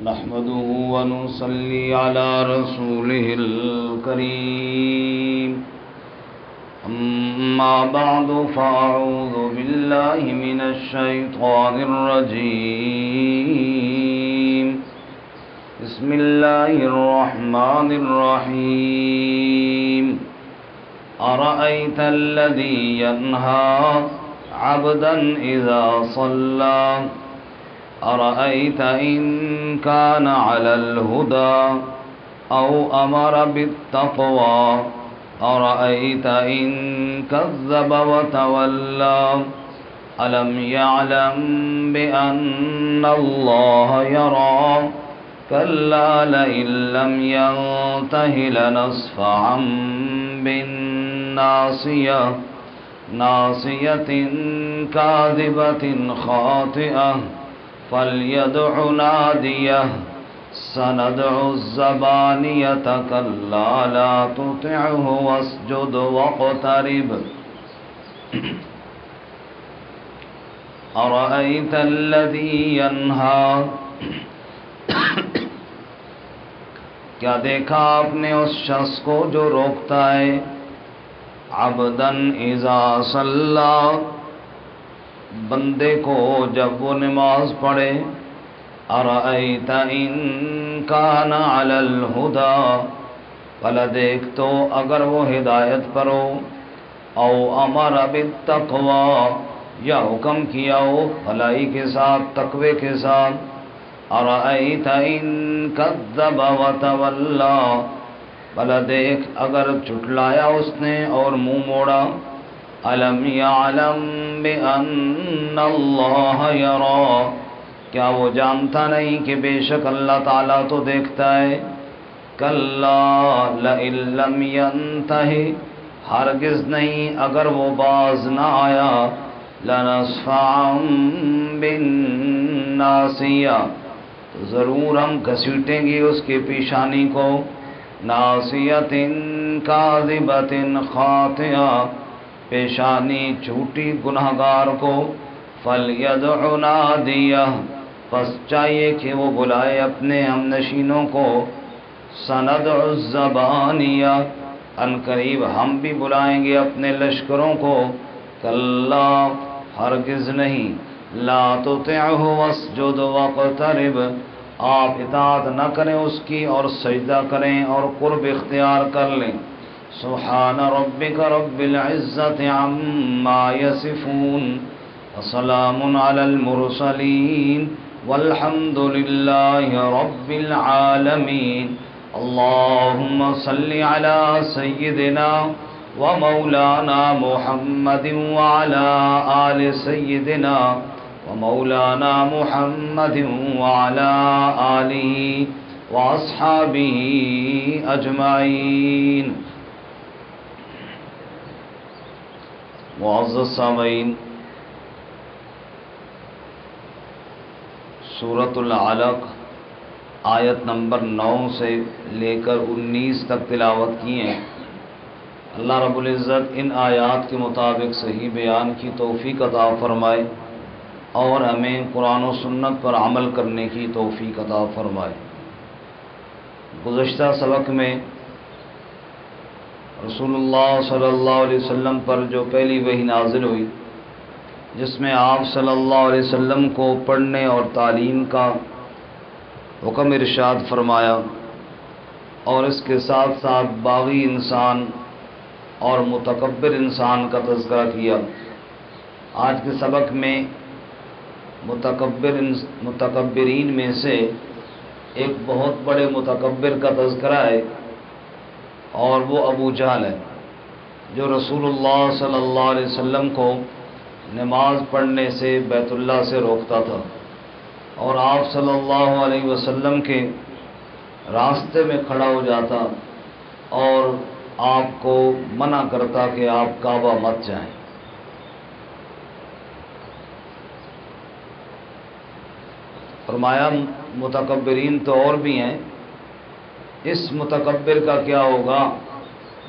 نحمده ونصلي على رسوله الكريم أما بعد فأعوذ بالله من الشيطان الرجيم بسم الله الرحمن الرحيم أرأيت الذي ينهى عبدا إذا صلى أرأيت إن كان على الهدى أو أمر بالتقوى أرأيت إن كذب وتولى ألم يعلم بأن الله يرى كلا لئن لم ينته لنصفعا بالناصية ناصية كاذبة خاطئة فليدع ناديه سندع الزبانية كلا لا تطعه واسجد واقترب أرأيت الذي ينهى کیا دیکھا آپ نے اس شخص کو جو روکتا ہے عبدن اذا صلی بندے کو جب وہ نماز پڑھے ارأیت ان کان علی الہدی بھلا دیکھ تو اگر وہ ہدایت پر ہو او امر بالتقوی یا حکم کیا ہو بھلائی کے ساتھ تقوی کے ساتھ ارأیت ان کذب وتولی بھلا دیکھ اگر جھٹلایا اس نے اور منہ موڑا الم یعلم بأن اللہ یری کیا وہ جانتا نہیں کہ بے شک اللہ تعالیٰ تو دیکھتا ہے کلا لئن لم ینتہ ہرگز نہیں اگر وہ باز نہ آیا لنصفعا بالناصیہ تو ضرور ہم گھسیٹیں گے اس کی پیشانی کو ناصیۃ کاذبۃ خاطئہ پیشانی جھوٹی گنہگار کو فلیدع نادیہ پس چاہیے کہ وہ بلائے اپنے ہم نشینوں کو سندع الزبانیہ ان قریب ہم بھی بلائیں گے اپنے لشکروں کو کلا ہرگز نہیں لا تطعہ واسجد واقترب آپ اطاعت نہ کریں اس کی اور سجدہ کریں اور قرب اختیار کر لیں سبحان ربک رب العزت عما یصفون وسلام علی المرسلین والحمد للہ رب العالمین اللہم صل علی سیدنا ومولانا محمد وعلى آل سيدنا ومولانا محمد وعلى آله وأصحابه أجمعين معزز سامعین سورۃ العلق آیت نمبر 9 سے لے کر 19 تک تلاوت کی ہیں۔ اللہ رب العزت ان آیات کے مطابق صحیح بیان کی توفیق عطا فرمائے اور ہمیں قرآن و سنت پر عمل کرنے کی توفیق عطا فرمائے۔ گزشتہ سبق میں رسول اللہ صلی اللہ علیہ وسلم پر جو پہلی وحی نازل ہوئی جس میں آپ صلی اللہ علیہ وسلم کو پڑھنے اور تعلیم کا حکم ارشاد فرمایا اور اس کے ساتھ ساتھ باغی انسان اور متکبر انسان کا تذکرہ کیا۔ آج کے سبق میں متکبرین میں سے ایک بہت بڑے متکبر کا تذکرہ ہے اور وہ ابو جہل ہے جو رسول اللہ صلی اللہ علیہ وسلم کو نماز پڑھنے سے بیت اللہ سے روکتا تھا اور آپ صلی اللہ علیہ وسلم کے راستے میں کھڑا ہو جاتا اور آپ کو منع کرتا کہ آپ کعبہ مت جائیں۔ فرمایا متکبرین تو اور بھی ہیں، اس متکبر کا کیا ہوگا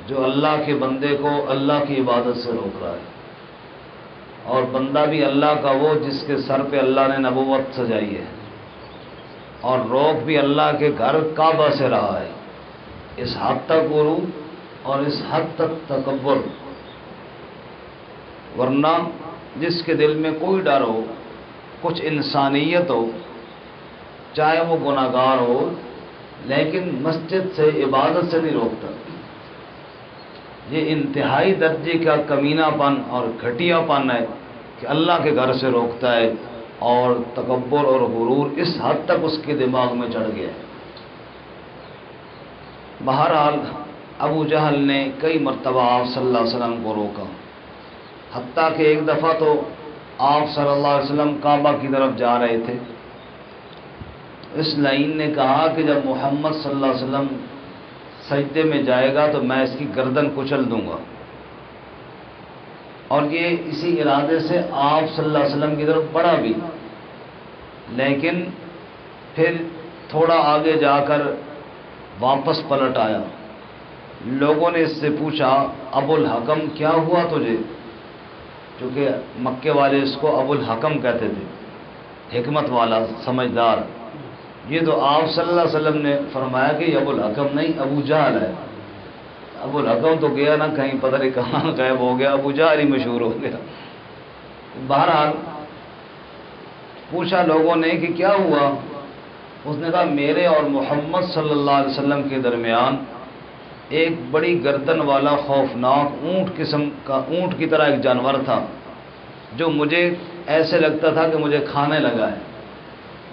جو اللہ کے بندے کو اللہ کی عبادت سے روک رہا ہے، اور بندہ بھی اللہ کا وہ جس کے سر پہ اللہ نے نبوت سجائی ہے، اور روک بھی اللہ کے گھر کعبہ سے رہا ہے. اس حد تک غرور اور اس حد تک تکبر. ورنہ جس کے دل میں کوئی ڈر ہو، کچھ انسانیت ہو، چاہے وہ گناہگار ہو، لیکن مسجد سے عبادت سے نہیں روکتا. یہ انتہائی درجے کا کمینہ پن اور گھٹیا پن ہے کہ اللہ کے گھر سے روکتا ہے، اور تکبر اور غرور اس حد تک اس کے دماغ میں چڑھ گیا ہے. بہرحال ابو جہل نے کئی مرتبہ آپ صلی اللہ علیہ وسلم کو روکا، حتیٰ کہ ایک دفعہ تو آپ صلی اللہ علیہ وسلم کعبہ کی طرف جا رہے تھے. اس لعین نے کہا کہ جب محمد صلی اللہ علیہ وسلم سجدے میں جائے گا تو میں اس کی گردن کچل دوں گا. اور یہ اسی ارادے سے آپ صلی اللہ علیہ وسلم کی طرف بڑھا بھی، لیکن پھر تھوڑا آگے جا کر واپس پلٹ آیا. لوگوں نے اس سے پوچھا ابو الحکم کیا ہوا تجھے؟ چونکہ مکے والے اس کو ابو الحکم کہتے تھے، حکمت والا، سمجھدار. یہ تو آپ صلی اللہ علیہ وسلم نے فرمایا کہ یہ ابو الحکم نہیں، ابو جہل ہے. ابو الحکم تو گیا نا کہیں، پتہ نہیں کہاں غائب ہو گیا، ابو جہل ہی مشہور ہو گیا. بہرحال پوچھا لوگوں نے کہ کیا ہوا؟ اس نے کہا میرے اور محمد صلی اللہ علیہ وسلم کے درمیان ایک بڑی گردن والا خوفناک اونٹ قسم کا، اونٹ کی طرح ایک جانور تھا جو مجھے ایسے لگتا تھا کہ مجھے کھانے لگا ہے.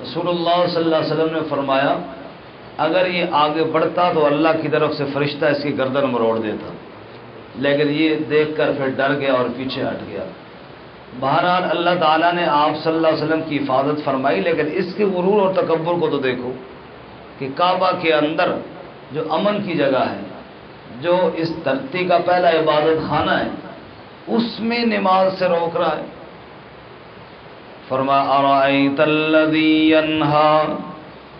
رسول اللہ صلی اللہ علیہ وسلم نے فرمایا اگر یہ آگے بڑھتا تو اللہ کی طرف سے فرشتہ اس کی گردن مروڑ دیتا، لیکن یہ دیکھ کر پھر ڈر گیا اور پیچھے ہٹ گیا. بہرحال اللہ تعالیٰ نے آپ صلی اللہ علیہ وسلم کی حفاظت فرمائی، لیکن اس کے غرور اور تکبر کو تو دیکھو کہ کعبہ کے اندر جو امن کی جگہ ہے، جو اس دھرتی کا پہلا عبادت خانہ ہے، اس میں نماز سے روک رہا ہے. فرمایا ارأیت الذی ینہا،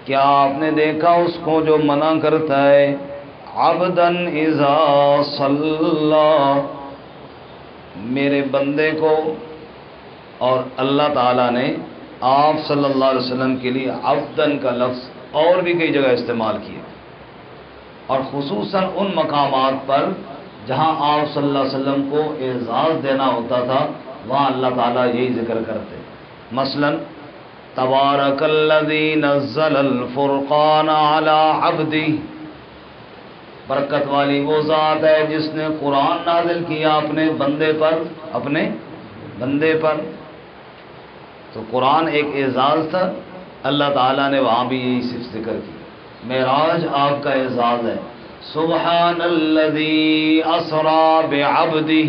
کیا آپ نے دیکھا اس کو جو منع کرتا ہے، عبدا اذا صلی، میرے بندے کو. اور اللہ تعالیٰ نے آپ صلی اللہ علیہ وسلم کے لیے عبدن کا لفظ اور بھی کئی جگہ استعمال کیا، اور خصوصاً ان مقامات پر جہاں آپ صلی اللہ علیہ وسلم کو اعزاز دینا ہوتا تھا وہاں اللہ تعالیٰ یہی ذکر کرتے. مثلا تبارک الذی نزل الفرقان علی عبدہ، برکت والی وہ ذات ہے جس نے قرآن نازل کیا اپنے بندے پر. تو قرآن ایک اعزاز تھا، اللہ تعالیٰ نے وہاں بھی یہی صرف ذکر کی. معراج آپ کا اعزاز ہے. سبحان الذی اسری بعبدہ،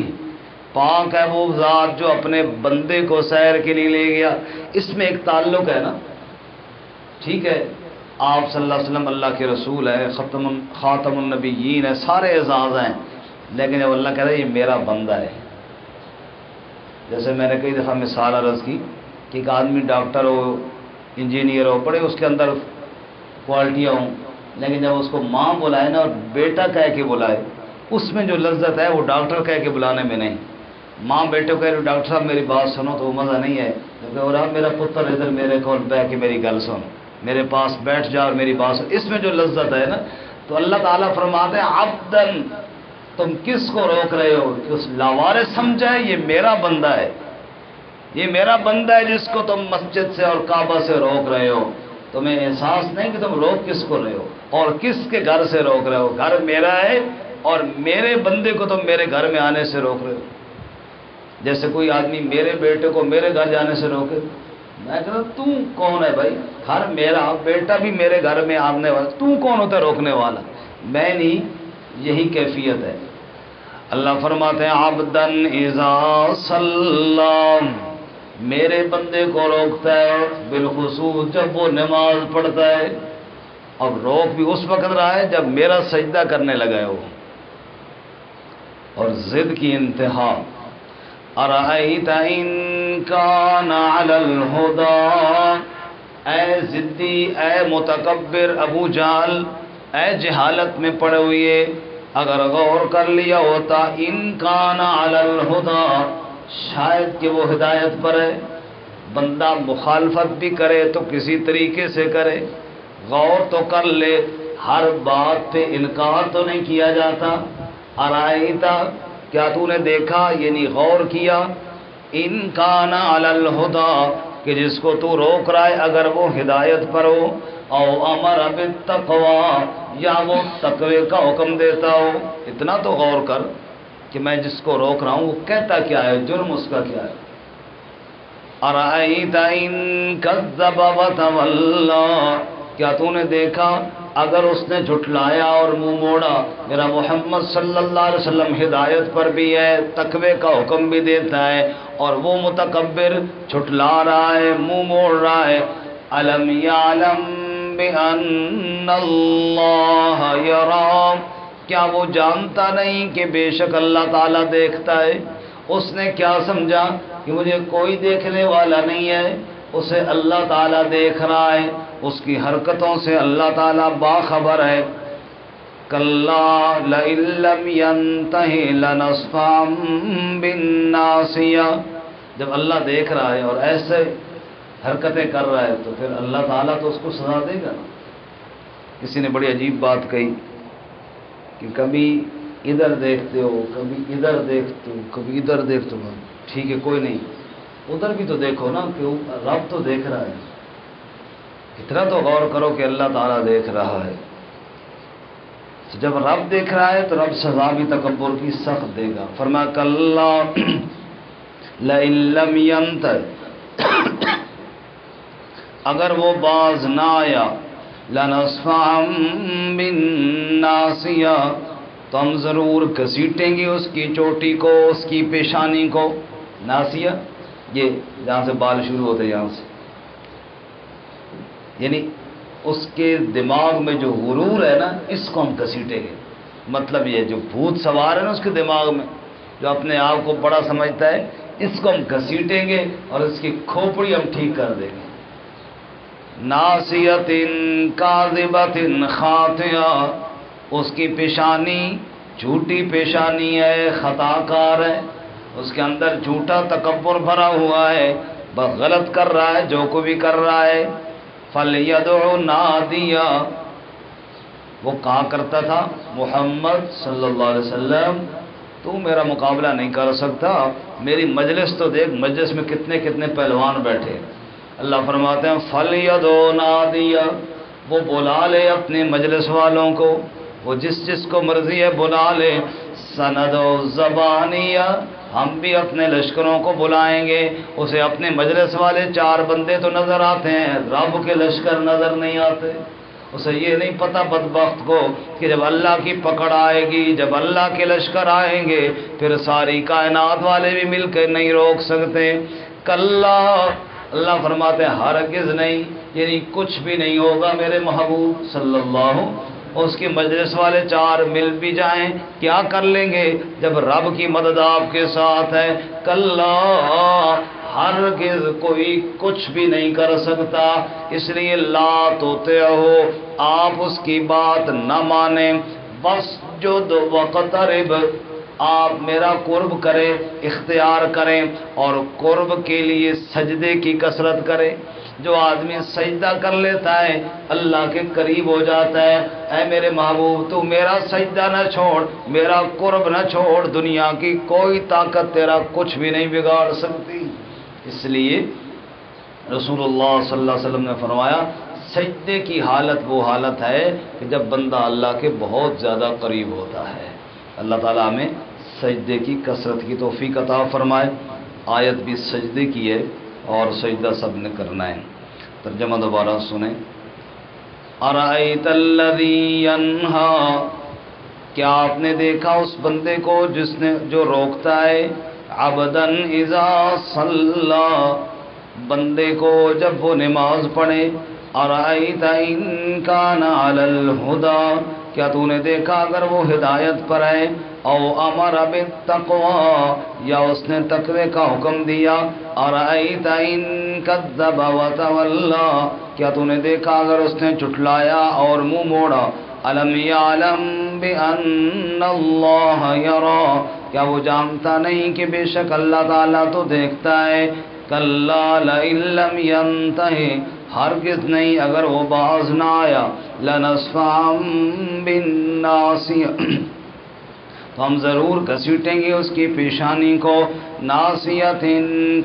پاک ہے وہ ذات جو اپنے بندے کو سیر کے لیے لے گیا. اس میں ایک تعلق ہے نا، ٹھیک ہے آپ صلی اللہ علیہ وسلم اللہ کے رسول ہے، خاتم النبیین ہے، سارے اعزاز ہیں، لیکن جب اللہ کہتا ہے یہ میرا بندہ ہے. جیسے میں نے کئی دفعہ مثال عرض کی کہ ایک آدمی ڈاکٹر ہو، انجینئر ہو، بڑے اس کے اندر کوالٹیاں ہوں، لیکن جب اس کو ماں بلائے نا اور بیٹا کہہ کے بلائے، اس میں جو لذت ہے وہ ڈاکٹر کہہ کے بلانے میں نہیں. ماں بیٹے کو کہہ رہے ڈاکٹر صاحب میری بات سنو تو وہ مزہ نہیں ہے. کیونکہ میرا پتر ادھر میرے کو بیٹھ کے میری گل سن، میرے پاس بیٹھ جا اور میری بات سن، اس میں جو لذت ہے نا. تو اللہ تعالیٰ فرماتے ہیں عبدن، تم کس کو روک رہے ہو؟ کہ اس لاوارث سمجھا ہے یہ میرا بندہ ہے، یہ میرا بندہ ہے جس کو تم مسجد سے اور کعبہ سے روک رہے ہو. تمہیں احساس نہیں کہ تم روک کس کو رہے ہو اور کس کے گھر سے روک رہے ہو؟ گھر میرا ہے اور میرے بندے کو تم میرے گھر میں آنے سے روک رہے ہو. جیسے کوئی آدمی میرے بیٹے کو میرے گھر جانے سے روکے، میں کہتا تو کون ہے بھائی؟ گھر میرا، بیٹا بھی میرے گھر میں آنے والا، تو کون ہوتا ہے روکنے والا؟ میں نہیں. یہی کیفیت ہے. اللہ فرماتے ہیں عبدن اذا صلی، میرے بندے کو روکتا ہے بالخصوص جب وہ نماز پڑھتا ہے. اور روک بھی اس وقت رہا ہے جب میرا سجدہ کرنے لگا ہے وہ. اور ضد کی انتہا. ارأیت ان کان علی الہدی، اے ضدی، اے متکبر ابو جہل، اے جہالت میں پڑے ہوئے، اگر غور کر لیا ہوتا ان کان علی الہدی، شاید کہ وہ ہدایت پر ہے. بندہ مخالفت بھی کرے تو کسی طریقے سے کرے، غور تو کر لے، ہر بات پہ انکار تو نہیں کیا جاتا۔ ارائیتا، کیا تو نے دیکھا یعنی غور کیا، ان کان علی الہدی، کہ جس کو تو روک رہا ہے اگر وہ ہدایت پر ہو، او امر بالتقوی، یا وہ تقوی کا حکم دیتا ہو، اتنا تو غور کر کہ میں جس کو روک رہا ہوں وہ کہتا کیا ہے، جرم اس کا کیا ہے۔ ارائیت ان کذب وتولی، کیا تو نے دیکھا اگر اس نے جھٹلایا اور منہ موڑا، میرا محمد صلی اللہ علیہ وسلم ہدایت پر بھی ہے، تقوی کا حکم بھی دیتا ہے، اور وہ متکبر جھٹلا رہا ہے، منہ موڑ رہا ہے۔ الم یعلم بان اللہ یری، کیا وہ جانتا نہیں کہ بے شک اللہ تعالیٰ دیکھتا ہے؟ اس نے کیا سمجھا کہ مجھے کوئی دیکھنے والا نہیں ہے، اسے اللہ تعالیٰ دیکھ رہا ہے، اس کی حرکتوں سے اللہ تعالیٰ باخبر ہے۔ کلا لئن لم ينتہ لنصفعا بالناصیہ، جب اللہ دیکھ رہا ہے اور ایسے حرکتیں کر رہا ہے تو پھر اللہ تعالیٰ تو اس کو سزا دے گا نا۔ کسی نے بڑی عجیب بات کہی کہ کبھی ادھر دیکھتے ہو، کبھی ادھر دیکھتے ہو، کبھی ادھر دیکھتے ہو، ٹھیک ہے کوئی نہیں، ادھر بھی تو دیکھو نا کہ رب تو دیکھ رہا ہے، اتنا تو غور کرو کہ اللہ تعالیٰ دیکھ رہا ہے۔ جب رب دیکھ رہا ہے تو رب سزا بھی تکبر کی سخت دے گا۔ فرمایا کلا لئن لم ينتہ، اگر وہ باز نہ آیا، لنصفعا بالناصیہ، تو ہم ضرور گھسیٹیں گے اس کی چوٹی کو، اس کی پیشانی کو۔ ناصیہ یہ جہاں سے بال شروع ہوتے ہیں، یہاں سے، یعنی اس کے دماغ میں جو غرور ہے نا، اس کو ہم گھسیٹیں گے۔ مطلب یہ جو بھوت سوار ہے نا اس کے دماغ میں، جو اپنے آپ کو بڑا سمجھتا ہے، اس کو ہم گھسیٹیں گے اور اس کی کھوپڑی ہم ٹھیک کر دیں گے۔ ناصیۃ کاذبۃ خاطئہ، اس کی پیشانی جھوٹی پیشانی ہے، خطا کار ہے، اس کے اندر جھوٹا تکبر بھرا ہوا ہے، بس غلط کر رہا ہے جو کو بھی کر رہا ہے۔ فَلْيَدْعُ نَادِيَا، وہ کہا کرتا تھا محمد صلی اللہ علیہ وسلم تو میرا مقابلہ نہیں کر سکتا، میری مجلس تو دیکھ، مجلس میں کتنے کتنے پہلوان بیٹھے۔ اللہ فرماتے ہیں فَلْيَدْعُ نَادِيَا، وہ بلا لے اپنے مجلس والوں کو، وہ جس جس کو مرضی ہے بلا لے۔ سَنَدْعُ الزَّبَانِيَّ، ہم بھی اپنے لشکروں کو بلائیں گے۔ اسے اپنے مجلس والے 4 بندے تو نظر آتے ہیں، رب کے لشکر نظر نہیں آتے۔ اسے یہ نہیں پتہ بدبخت کو کہ جب اللہ کی پکڑ آئے گی، جب اللہ کے لشکر آئیں گے، پھر ساری کائنات والے بھی مل کے نہیں روک سکتے۔ کلا، اللہ فرماتے ہیں ہرگز نہیں، یعنی کچھ بھی نہیں ہوگا میرے محبوب صلی اللہ علیہ وسلم۔ اس کی مجلس والے 4 مل بھی جائیں، کیا کر لیں گے جب رب کی مدد آپ کے ساتھ ہے؟ کلا، ہرگز کوئی کچھ بھی نہیں کر سکتا، اس لیے لا تطعہ، آپ اس کی بات نہ مانیں۔ واسجد واقترب، آپ میرا قرب کریں، اختیار کریں، اور قرب کے لیے سجدے کی کثرت کریں۔ جو آدمی سجدہ کر لیتا ہے اللہ کے قریب ہو جاتا ہے۔ اے میرے محبوب تو میرا سجدہ نہ چھوڑ، میرا قرب نہ چھوڑ، دنیا کی کوئی طاقت تیرا کچھ بھی نہیں بگاڑ سکتی۔ اس لیے رسول اللہ صلی اللہ علیہ وسلم نے فرمایا سجدے کی حالت وہ حالت ہے کہ جب بندہ اللہ کے بہت زیادہ قریب ہوتا ہے۔ اللہ تعالیٰ ہمیں سجدے کی کثرت کی توفیق عطا فرمائے۔ آیت بھی سجدے کی ہے اور سجدہ سب نے کرنا ہے۔ ترجمہ دوبارہ سنیں۔ ارأیت الذی ینہا، کیا آپ نے دیکھا اس بندے کو جو روکتا ہے، عبدا اذا صلی، بندے کو جب وہ نماز پڑھے، ارأیت ان کان علی الہدی، کیا تو نے دیکھا اگر وہ ہدایت پر ہے، او امر بالتقوی، یا اس نے تقوی کا حکم دیا، ارأیت ان کذب وتولی، کیا تو نے دیکھا اگر اس نے جھٹلایا اور منہ موڑا، الم یعلم بان اللہ یری، کیا وہ جانتا نہیں کہ بے شک اللہ تعالیٰ تو دیکھتا ہے۔ کلا لئن لم ینتہ، ہرگز نہیں اگر وہ باز نہ آیا لنصفعا بالناصیہ تو ہم ضرور گھسیٹیں گے اس کی پیشانی کو، ناصیۃ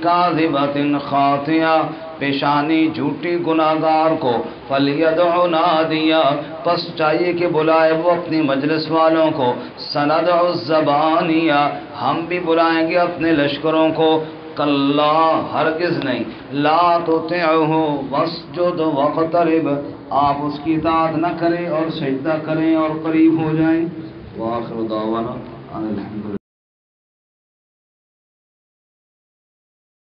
کاذبۃ خاطئہ، پیشانی جھوٹی گناہگار کو، فلیدع نادیہ پس چاہیے کہ بلائے وہ اپنی مجلس والوں کو، سندع الزبانیہ ہم بھی بلائیں گے اپنے لشکروں کو، کلا ہرگز نہیں، لا تطعہ واسجد واقترب آپ اس کی اطاعت نہ کریں اور سجدہ کریں اور قریب ہو جائیں۔ وآخر دعوانا ان الحمد للہ۔